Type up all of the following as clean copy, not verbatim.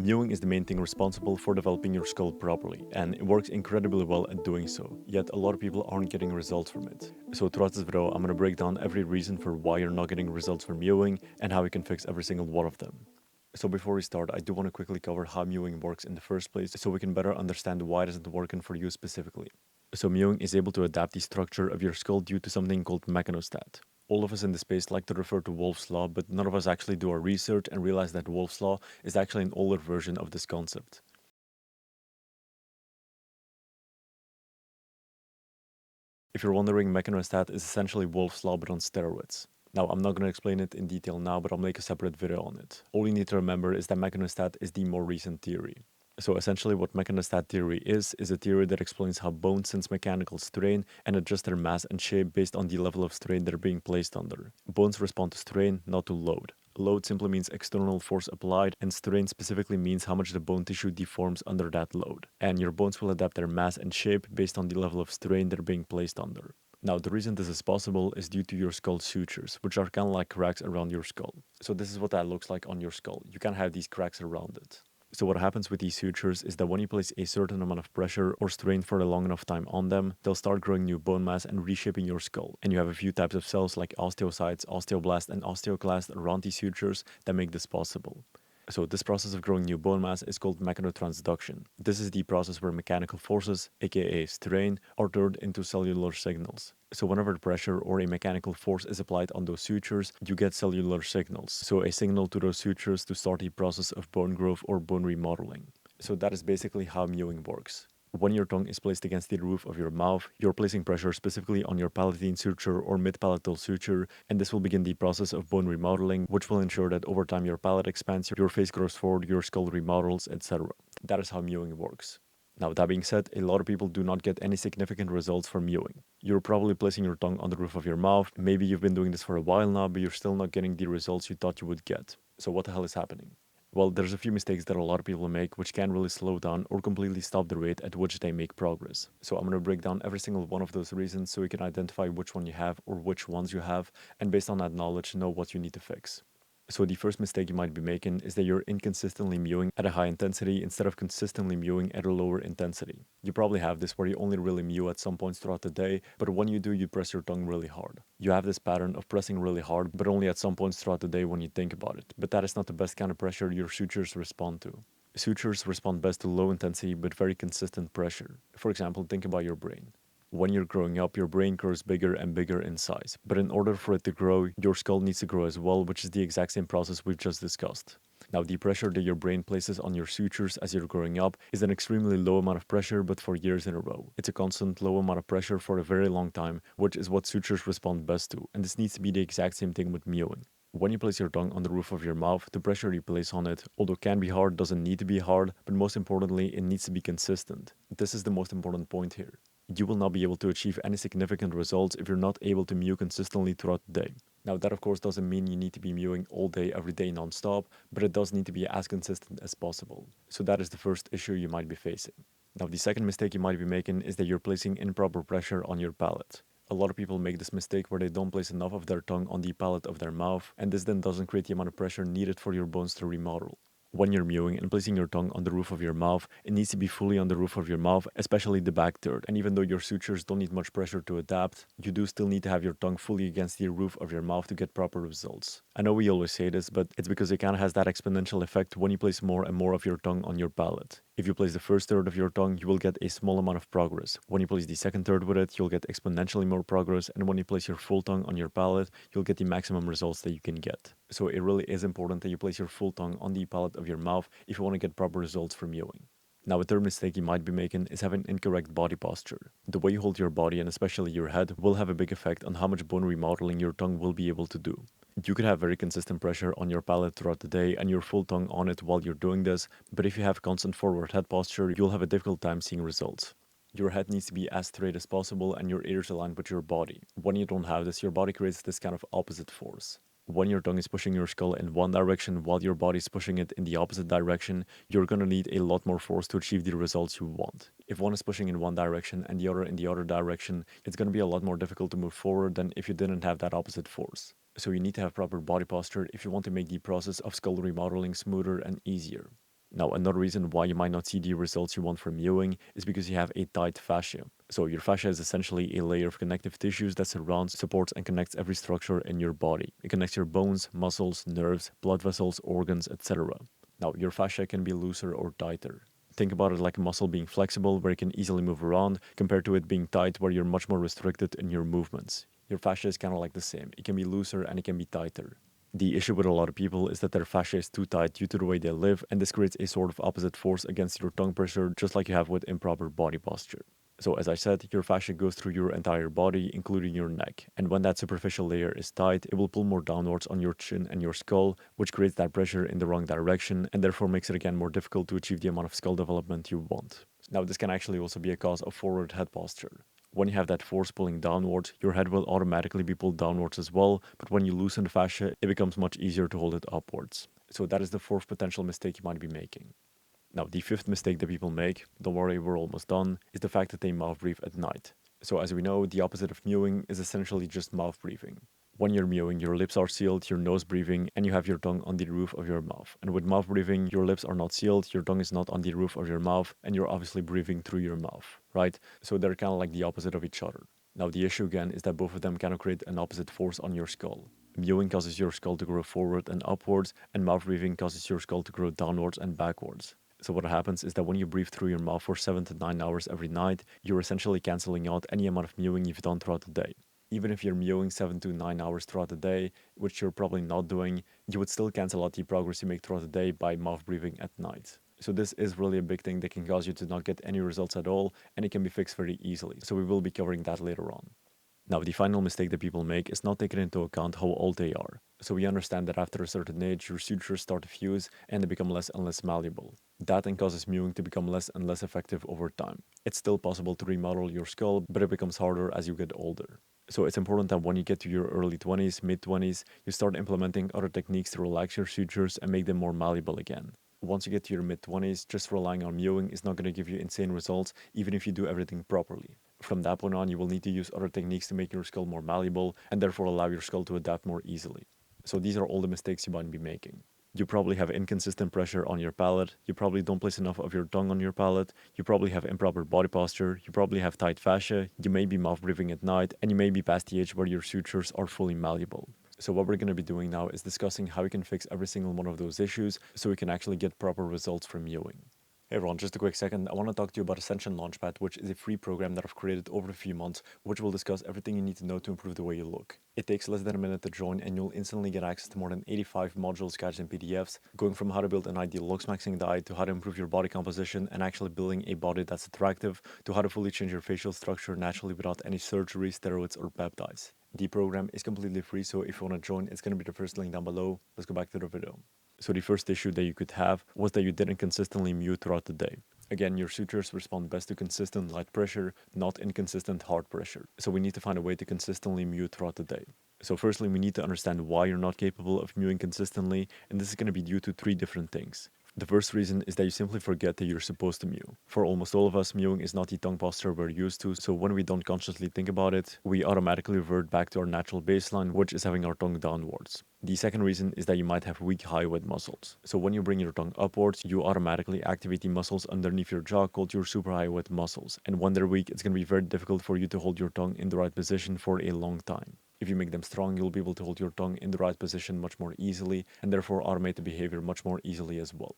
Mewing is the main thing responsible for developing your skull properly, and it works incredibly well at doing so, yet a lot of people aren't getting results from it. So throughout this video, I'm going to break down every reason for why you're not getting results from mewing and how we can fix every single one of them. So before we start, I do want to quickly cover how mewing works in the first place so we can better understand why it isn't working for you specifically. So mewing is able to adapt the structure of your skull due to something called mechanostat. All of us in the space like to refer to Wolff's Law, but none of us actually do our research and realize that Wolff's Law is actually an older version of this concept. If you're wondering, mechanostat is essentially Wolff's Law but on steroids. Now, I'm not going to explain it in detail now, but I'll make a separate video on it. All you need to remember is that mechanostat is the more recent theory. So essentially what mechanostat theory is a theory that explains how bones sense mechanical strain and adjust their mass and shape based on the level of strain they're being placed under. Bones respond to strain, not to load. Load simply means external force applied, and strain specifically means how much the bone tissue deforms under that load. And your bones will adapt their mass and shape based on the level of strain they're being placed under. Now, the reason this is possible is due to your skull sutures, which are kind of like cracks around your skull. So this is what that looks like on your skull. You can have these cracks around it. So what happens with these sutures is that when you place a certain amount of pressure or strain for a long enough time on them, they'll start growing new bone mass and reshaping your skull. And you have a few types of cells like osteocytes, osteoblasts, and osteoclasts around these sutures that make this possible. So this process of growing new bone mass is called mechanotransduction. This is the process where mechanical forces, aka strain, are turned into cellular signals. So whenever pressure or a mechanical force is applied on those sutures, you get cellular signals. So a signal to those sutures to start the process of bone growth or bone remodeling. So that is basically how mewing works. When your tongue is placed against the roof of your mouth, you're placing pressure specifically on your palatine suture or mid-palatal suture, and this will begin the process of bone remodeling, which will ensure that over time your palate expands, your face grows forward, your skull remodels, etc. That is how mewing works. Now, that being said, a lot of people do not get any significant results from mewing. You're probably placing your tongue on the roof of your mouth. Maybe you've been doing this for a while now, but you're still not getting the results you thought you would get. So what the hell is happening? Well, there's a few mistakes that a lot of people make which can really slow down or completely stop the rate at which they make progress. So I'm going to break down every single one of those reasons so you can identify which one you have or which ones you have, and based on that knowledge, know what you need to fix. So the first mistake you might be making is that you're inconsistently mewing at a high intensity instead of consistently mewing at a lower intensity. You probably have this where you only really mew at some points throughout the day, but when you do, you press your tongue really hard. You have this pattern of pressing really hard, but only at some points throughout the day when you think about it. But that is not the best kind of pressure your sutures respond to. Sutures respond best to low intensity but very consistent pressure. For example, think about your brain. When you're growing up, your brain grows bigger and bigger in size. But in order for it to grow, your skull needs to grow as well, which is the exact same process we've just discussed. Now, the pressure that your brain places on your sutures as you're growing up is an extremely low amount of pressure, but for years in a row. It's a constant low amount of pressure for a very long time, which is what sutures respond best to. And this needs to be the exact same thing with mewing. When you place your tongue on the roof of your mouth, the pressure you place on it, although can be hard, doesn't need to be hard, but most importantly, it needs to be consistent. This is the most important point here. You will not be able to achieve any significant results if you're not able to mew consistently throughout the day. Now, that of course doesn't mean you need to be mewing all day, every day, non-stop, but it does need to be as consistent as possible. So that is the first issue you might be facing. Now, the second mistake you might be making is that you're placing improper pressure on your palate. A lot of people make this mistake where they don't place enough of their tongue on the palate of their mouth, and this then doesn't create the amount of pressure needed for your bones to remodel. When you're mewing and placing your tongue on the roof of your mouth, it needs to be fully on the roof of your mouth, especially the back third. And even though your sutures don't need much pressure to adapt, you do still need to have your tongue fully against the roof of your mouth to get proper results. I know we always say this, but it's because it kind of has that exponential effect when you place more and more of your tongue on your palate. If you place the first third of your tongue, you will get a small amount of progress. When you place the second third with it, you'll get exponentially more progress. And when you place your full tongue on your palate, you'll get the maximum results that you can get. So it really is important that you place your full tongue on the palate of your mouth if you want to get proper results from mewing. Now, a third mistake you might be making is having incorrect body posture. The way you hold your body, and especially your head, will have a big effect on how much bone remodeling your tongue will be able to do. You could have very consistent pressure on your palate throughout the day and your full tongue on it while you're doing this, but if you have constant forward head posture, you'll have a difficult time seeing results. Your head needs to be as straight as possible and your ears aligned with your body. When you don't have this, your body creates this kind of opposite force. When your tongue is pushing your skull in one direction while your body is pushing it in the opposite direction, you're going to need a lot more force to achieve the results you want. If one is pushing in one direction and the other in the other direction, it's going to be a lot more difficult to move forward than if you didn't have that opposite force. So you need to have proper body posture if you want to make the process of skull remodeling smoother and easier. Now, another reason why you might not see the results you want from mewing is because you have a tight fascia. So your fascia is essentially a layer of connective tissues that surrounds, supports, and connects every structure in your body. It connects your bones, muscles, nerves, blood vessels, organs, etc. Now, your fascia can be looser or tighter. Think about it like a muscle being flexible where it can easily move around compared to it being tight where you're much more restricted in your movements. Your fascia is kind of like the same. It can be looser and it can be tighter. The issue with a lot of people is that their fascia is too tight due to the way they live, and this creates a sort of opposite force against your tongue pressure, just like you have with improper body posture. So as I said, your fascia goes through your entire body, including your neck. And when that superficial layer is tight, it will pull more downwards on your chin and your skull, which creates that pressure in the wrong direction and therefore makes it again more difficult to achieve the amount of skull development you want. Now, this can actually also be a cause of forward head posture. When you have that force pulling downwards, your head will automatically be pulled downwards as well, but when you loosen the fascia, it becomes much easier to hold it upwards. So that is the fourth potential mistake you might be making. Now, the fifth mistake that people make, don't worry, we're almost done, is the fact that they mouth breathe at night. So as we know, the opposite of mewing is essentially just mouth breathing. When you're mewing, your lips are sealed, your nose breathing, and you have your tongue on the roof of your mouth. And with mouth breathing, your lips are not sealed, your tongue is not on the roof of your mouth, and you're obviously breathing through your mouth, right? So they're kind of like the opposite of each other. Now, the issue again is that both of them kind of create an opposite force on your skull. Mewing causes your skull to grow forward and upwards, and mouth breathing causes your skull to grow downwards and backwards. So what happens is that when you breathe through your mouth for 7 to 9 hours every night, you're essentially canceling out any amount of mewing you've done throughout the day. Even if you're mewing 7 to 9 hours throughout the day, which you're probably not doing, you would still cancel out the progress you make throughout the day by mouth breathing at night. So this is really a big thing that can cause you to not get any results at all, and it can be fixed very easily. So we will be covering that later on. Now, the final mistake that people make is not taking into account how old they are. So we understand that after a certain age, your sutures start to fuse and they become less and less malleable. That then causes mewing to become less and less effective over time. It's still possible to remodel your skull, but it becomes harder as you get older. So it's important that when you get to your early 20s, mid-20s, you start implementing other techniques to relax your sutures and make them more malleable again. Once you get to your mid-20s, just relying on mewing is not going to give you insane results, even if you do everything properly. From that point on, you will need to use other techniques to make your skull more malleable and therefore allow your skull to adapt more easily. So these are all the mistakes you might be making. You probably have inconsistent pressure on your palate, you probably don't place enough of your tongue on your palate, you probably have improper body posture, you probably have tight fascia, you may be mouth breathing at night, and you may be past the age where your sutures are fully malleable. So what we're going to be doing now is discussing how we can fix every single one of those issues so we can actually get proper results from mewing. Hey everyone, just a quick second. I want to talk to you about Ascension Launchpad, which is a free program that I've created over a few months, which will discuss everything you need to know to improve the way you look. It takes less than a minute to join, and you'll instantly get access to more than 85 modules, guides, and PDFs, going from how to build an ideal Looksmaxing diet to how to improve your body composition and actually building a body that's attractive, to how to fully change your facial structure naturally without any surgery, steroids, or peptides. The program is completely free, so if you want to join, it's going to be the first link down below. Let's go back to the video. So the first issue that you could have was that you didn't consistently mew throughout the day. Again, your sutures respond best to consistent light pressure, not inconsistent hard pressure. So we need to find a way to consistently mew throughout the day. So firstly, we need to understand why you're not capable of mewing consistently, and this is going to be due to 3 different things. The first reason is that you simply forget that you're supposed to mew. For almost all of us, mewing is not the tongue posture we're used to, so when we don't consciously think about it, we automatically revert back to our natural baseline, which is having our tongue downwards. The second reason is that you might have weak high-wet muscles. So when you bring your tongue upwards, you automatically activate the muscles underneath your jaw called your super high-wet muscles. And when they're weak, it's going to be very difficult for you to hold your tongue in the right position for a long time. If you make them strong, you'll be able to hold your tongue in the right position much more easily and therefore automate the behavior much more easily as well.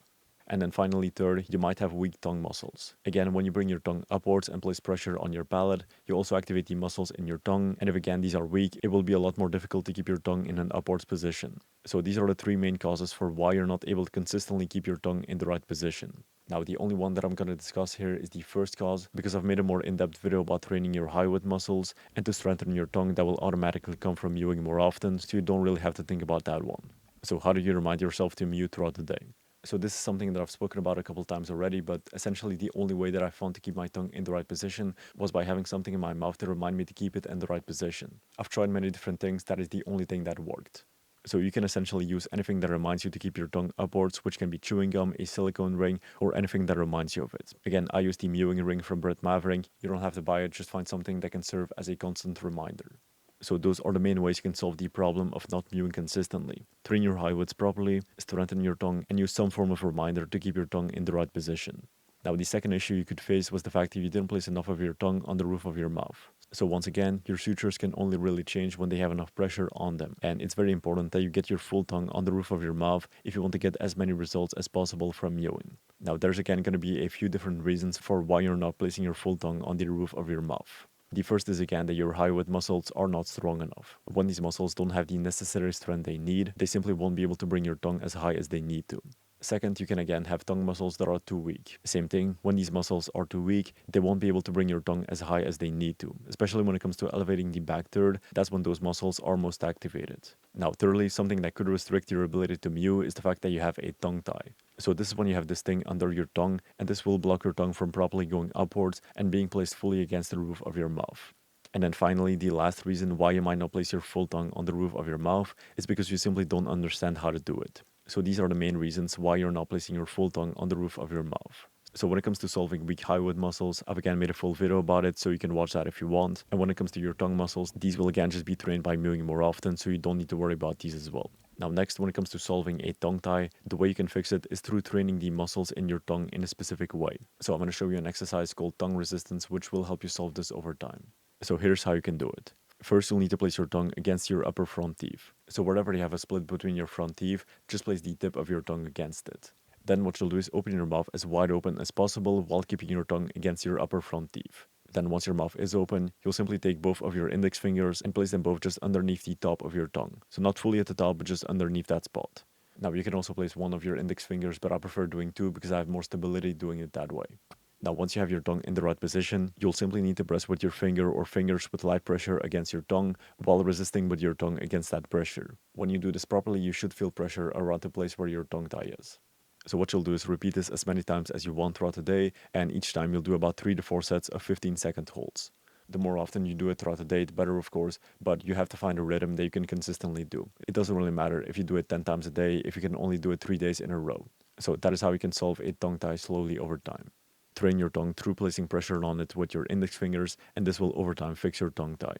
And then finally, third, you might have weak tongue muscles. Again, when you bring your tongue upwards and place pressure on your palate, you also activate the muscles in your tongue. And if again these are weak, it will be a lot more difficult to keep your tongue in an upwards position. So these are the 3 main causes for why you're not able to consistently keep your tongue in the right position. Now, the only one that I'm going to discuss here is the first cause, because I've made a more in-depth video about training your high-wet muscles and to strengthen your tongue that will automatically come from mewing more often, so you don't really have to think about that one. So how do you remind yourself to mew throughout the day? So this is something that I've spoken about a couple times already, but essentially the only way that I found to keep my tongue in the right position was by having something in my mouth to remind me to keep it in the right position. I've tried many different things, that is the only thing that worked. So you can essentially use anything that reminds you to keep your tongue upwards, which can be chewing gum, a silicone ring, or anything that reminds you of it. Again, I use the Mewing ring from Brett Maverick. You don't have to buy it, just find something that can serve as a constant reminder. So those are the main ways you can solve the problem of not mewing consistently. Train your highwoods properly, strengthen your tongue, and use some form of reminder to keep your tongue in the right position. Now, the second issue you could face was the fact that you didn't place enough of your tongue on the roof of your mouth. So once again, your sutures can only really change when they have enough pressure on them. And it's very important that you get your full tongue on the roof of your mouth if you want to get as many results as possible from mewing. Now, there's again going to be a few different reasons for why you're not placing your full tongue on the roof of your mouth. The first is again that your highwood muscles are not strong enough. When these muscles don't have the necessary strength they need, they simply won't be able to bring your tongue as high as they need to. Second, you can again have tongue muscles that are too weak. Same thing, when these muscles are too weak, they won't be able to bring your tongue as high as they need to. Especially when it comes to elevating the back third, that's when those muscles are most activated. Now, thirdly, something that could restrict your ability to mew is the fact that you have a tongue tie. So this is when you have this thing under your tongue, and this will block your tongue from properly going upwards and being placed fully against the roof of your mouth. And then finally, the last reason why you might not place your full tongue on the roof of your mouth is because you simply don't understand how to do it. So these are the main reasons why you're not placing your full tongue on the roof of your mouth. So when it comes to solving weak highwood muscles, I've again made a full video about it, so you can watch that if you want. And when it comes to your tongue muscles, these will again just be trained by mewing more often, so you don't need to worry about these as well. Now next, when it comes to solving a tongue tie, the way you can fix it is through training the muscles in your tongue in a specific way. So I'm going to show you an exercise called tongue resistance, which will help you solve this over time. So here's how you can do it. First, you'll need to place your tongue against your upper front teeth. So wherever you have a split between your front teeth, just place the tip of your tongue against it. Then what you'll do is open your mouth as wide open as possible while keeping your tongue against your upper front teeth. Then once your mouth is open, you'll simply take both of your index fingers and place them both just underneath the top of your tongue. So not fully at the top, but just underneath that spot. Now you can also place one of your index fingers, but I prefer doing two because I have more stability doing it that way. Now, once you have your tongue in the right position, you'll simply need to press with your finger or fingers with light pressure against your tongue while resisting with your tongue against that pressure. When you do this properly, you should feel pressure around the place where your tongue tie is. So what you'll do is repeat this as many times as you want throughout the day, and each time you'll do about 3 to 4 sets of 15-second holds. The more often you do it throughout the day, the better, of course, but you have to find a rhythm that you can consistently do. It doesn't really matter if you do it 10 times a day, if you can only do it 3 days in a row. So that is how you can solve a tongue tie slowly over time. Train your tongue through placing pressure on it with your index fingers, and this will over time fix your tongue tie.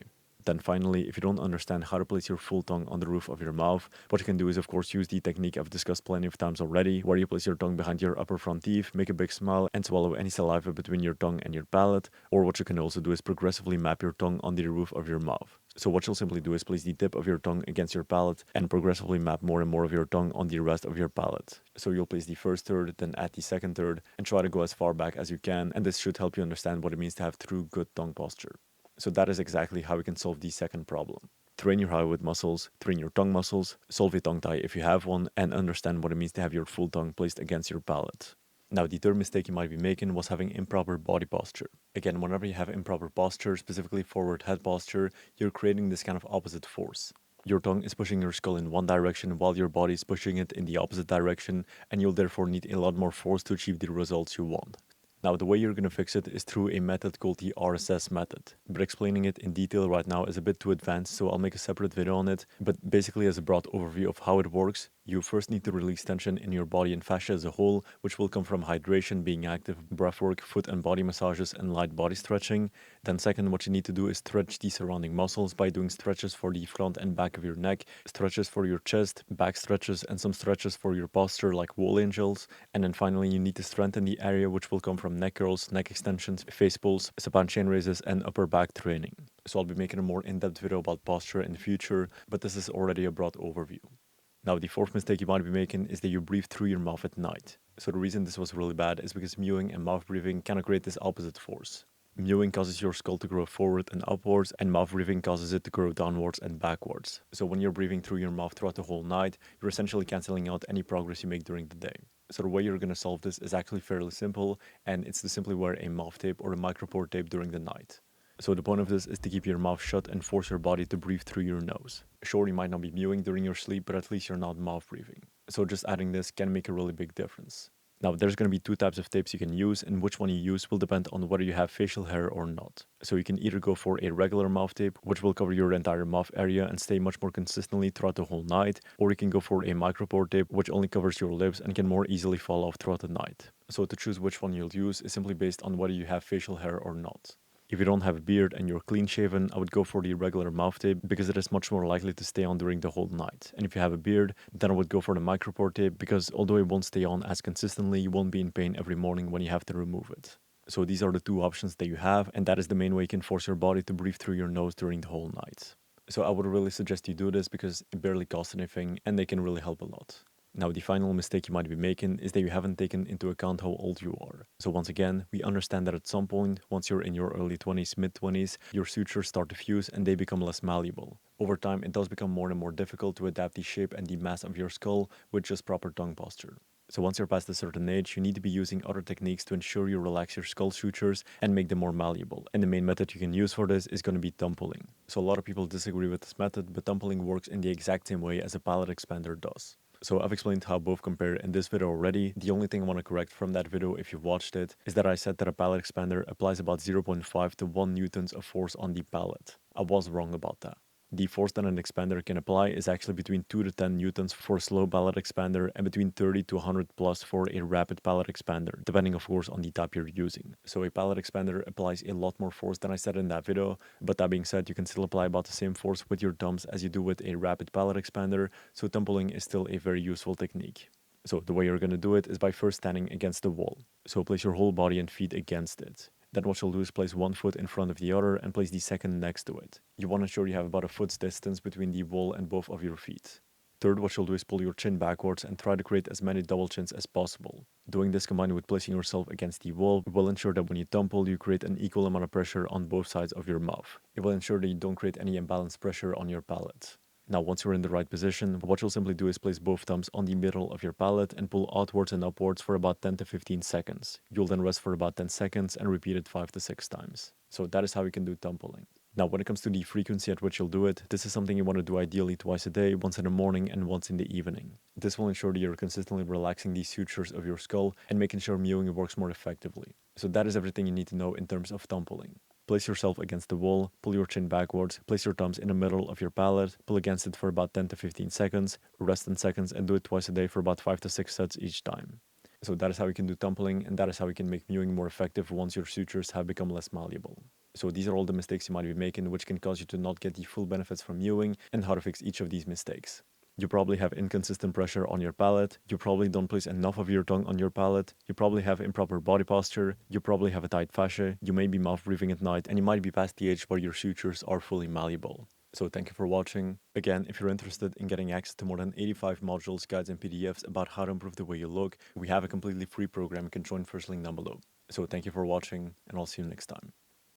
Then finally, if you don't understand how to place your full tongue on the roof of your mouth, what you can do is of course use the technique I've discussed plenty of times already, where you place your tongue behind your upper front teeth, make a big smile, and swallow any saliva between your tongue and your palate. Or what you can also do is progressively map your tongue on the roof of your mouth. So what you'll simply do is place the tip of your tongue against your palate and progressively map more and more of your tongue on the rest of your palate. So you'll place the first third, then add the second third, and try to go as far back as you can, and this should help you understand what it means to have true good tongue posture. So that is exactly how we can solve the second problem. Train your highwood muscles, train your tongue muscles, solve a tongue tie if you have one, and understand what it means to have your full tongue placed against your palate. Now, the third mistake you might be making was having improper body posture. Again, whenever you have improper posture, specifically forward head posture, you're creating this kind of opposite force. Your tongue is pushing your skull in one direction while your body is pushing it in the opposite direction, and you'll therefore need a lot more force to achieve the results you want. Now, the way you're going to fix it is through a method called the RSS method, but explaining it in detail right now is a bit too advanced, so I'll make a separate video on it. But basically, as a broad overview of how it works, you first need to release tension in your body and fascia as a whole, which will come from hydration, being active, breathwork, foot and body massages, and light body stretching. Then second, what you need to do is stretch the surrounding muscles by doing stretches for the front and back of your neck, stretches for your chest, back stretches, and some stretches for your posture like wall angels. And then finally, you need to strengthen the area, which will come from neck curls, neck extensions, face pulls, supine chain raises, and upper back training. So I'll be making a more in-depth video about posture in the future, but this is already a broad overview. Now, the fourth mistake you might be making is that you breathe through your mouth at night. So the reason this was really bad is because mewing and mouth breathing kind of create this opposite force. Mewing causes your skull to grow forward and upwards, and mouth breathing causes it to grow downwards and backwards. So when you're breathing through your mouth throughout the whole night, you're essentially canceling out any progress you make during the day. So the way you're going to solve this is actually fairly simple, and it's to simply wear a mouth tape or a micropore tape during the night. So the point of this is to keep your mouth shut and force your body to breathe through your nose. Sure, you might not be mewing during your sleep, but at least you're not mouth breathing. So just adding this can make a really big difference. Now, there's going to be two types of tapes you can use, and which one you use will depend on whether you have facial hair or not. So you can either go for a regular mouth tape, which will cover your entire mouth area and stay much more consistently throughout the whole night, or you can go for a micropore tape, which only covers your lips and can more easily fall off throughout the night. So to choose which one you'll use is simply based on whether you have facial hair or not. If you don't have a beard and you're clean shaven, I would go for the regular mouth tape because it is much more likely to stay on during the whole night. And if you have a beard, then I would go for the micropore tape because although it won't stay on as consistently, you won't be in pain every morning when you have to remove it. So these are the two options that you have, and that is the main way you can force your body to breathe through your nose during the whole night. So I would really suggest you do this because it barely costs anything and they can really help a lot. Now, the final mistake you might be making is that you haven't taken into account how old you are. So once again, we understand that at some point, once you're in your early 20s, mid 20s, your sutures start to fuse and they become less malleable. Over time, it does become more and more difficult to adapt the shape and the mass of your skull with just proper tongue posture. So once you're past a certain age, you need to be using other techniques to ensure you relax your skull sutures and make them more malleable. And the main method you can use for this is going to be thumb pulling. So a lot of people disagree with this method, but thumb pulling works in the exact same way as a palate expander does. So I've explained how both compare in this video already. The only thing I want to correct from that video, if you've watched it, is that I said that a palate expander applies about 0.5 to 1 newtons of force on the palate. I was wrong about that. The force that an expander can apply is actually between 2 to 10 newtons for a slow palate expander and between 30 to 100 plus for a rapid palate expander, depending of course on the type you're using. So a palate expander applies a lot more force than I said in that video, but that being said, you can still apply about the same force with your thumbs as you do with a rapid palate expander, so thumb pulling is still a very useful technique. So the way you're going to do it is by first standing against the wall. So place your whole body and feet against it. Then what you'll do is place one foot in front of the other and place the second next to it. You want to ensure you have about a foot's distance between the wall and both of your feet. Third, what you'll do is pull your chin backwards and try to create as many double chins as possible. Doing this combined with placing yourself against the wall will ensure that when you thumb pull, you create an equal amount of pressure on both sides of your mouth. It will ensure that you don't create any imbalanced pressure on your palate. Now, once you're in the right position, what you'll simply do is place both thumbs on the middle of your palate and pull outwards and upwards for about 10 to 15 seconds. You'll then rest for about 10 seconds and repeat it 5 to 6 times. So that is how you can do thumb pulling. Now, when it comes to the frequency at which you'll do it, this is something you want to do ideally twice a day, once in the morning and once in the evening. This will ensure that you're consistently relaxing the sutures of your skull and making sure mewing works more effectively. So that is everything you need to know in terms of thumb pulling. Place yourself against the wall, pull your chin backwards, place your thumbs in the middle of your palate, pull against it for about 10 to 15 seconds, rest 10 seconds and do it twice a day for about 5 to 6 sets each time. So that is how you can do thumb pulling, and that is how you can make mewing more effective once your sutures have become less malleable. So these are all the mistakes you might be making which can cause you to not get the full benefits from mewing, and how to fix each of these mistakes. You probably have inconsistent pressure on your palate, you probably don't place enough of your tongue on your palate, you probably have improper body posture, you probably have a tight fascia, you may be mouth breathing at night, and you might be past the age where your sutures are fully malleable. So thank you for watching. Again, if you're interested in getting access to more than 85 modules, guides, and PDFs about how to improve the way you look, we have a completely free program you can join, first link down below. So thank you for watching, and I'll see you next time.